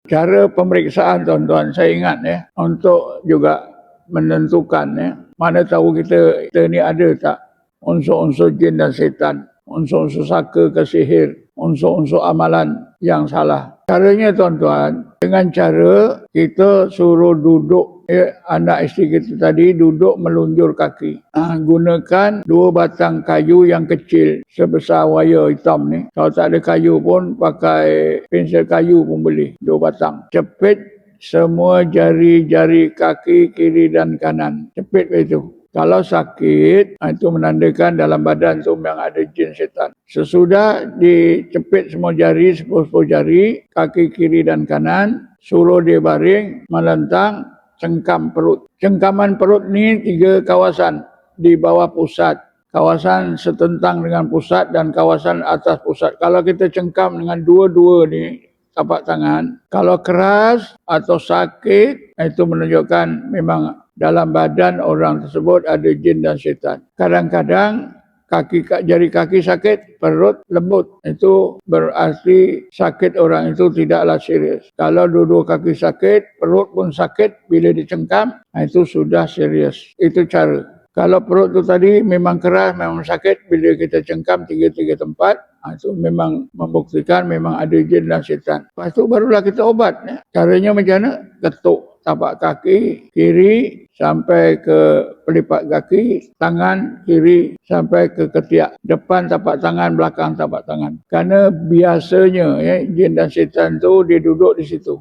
Cara pemeriksaan tuan-tuan, saya ingat ya, untuk juga menentukan ya, mana tahu kita ni ada tak unsur-unsur jin dan setan, unsur-unsur saka ke sihir, unsur-unsur amalan yang salah. Caranya tuan-tuan, dengan cara kita suruh duduk, anak isteri kita tadi duduk melunjur kaki. Gunakan 2 batang kayu yang kecil sebesar wayar hitam ni. Kalau tak ada kayu pun pakai pensel kayu pun boleh, 2 batang. Cepit semua jari-jari kaki kiri dan kanan. Cepit begitu. Kalau sakit, itu menandakan dalam badan tu memang ada jin setan. Sesudah dicepit semua jari, 10 jari, kaki kiri dan kanan, suruh dia baring, melentang, cengkam perut. Cengkaman perut ni 3 kawasan di bawah pusat. Kawasan setentang dengan pusat dan kawasan atas pusat. Kalau kita cengkam dengan dua-dua ni, tapak tangan, kalau keras atau sakit, itu menunjukkan memang dalam badan orang tersebut ada jin dan setan. Kadang-kadang jari kaki sakit, perut lembut. Itu berarti sakit orang itu tidaklah serius. Kalau dua-dua kaki sakit, perut pun sakit bila dicengkam, itu sudah serius. Itu cara. Kalau perut tu tadi memang keras, memang sakit, bila kita cengkam 3 tempat, itu memang membuktikan memang ada jin dan setan. Lepas tu barulah kita obat. Caranya macam mana? Ketuk tapak kaki kiri sampai ke pelipat kaki, tangan kiri sampai ke ketiak, depan tapak tangan, belakang tapak tangan. Kerana biasanya jin dan setan tu dia duduk di situ.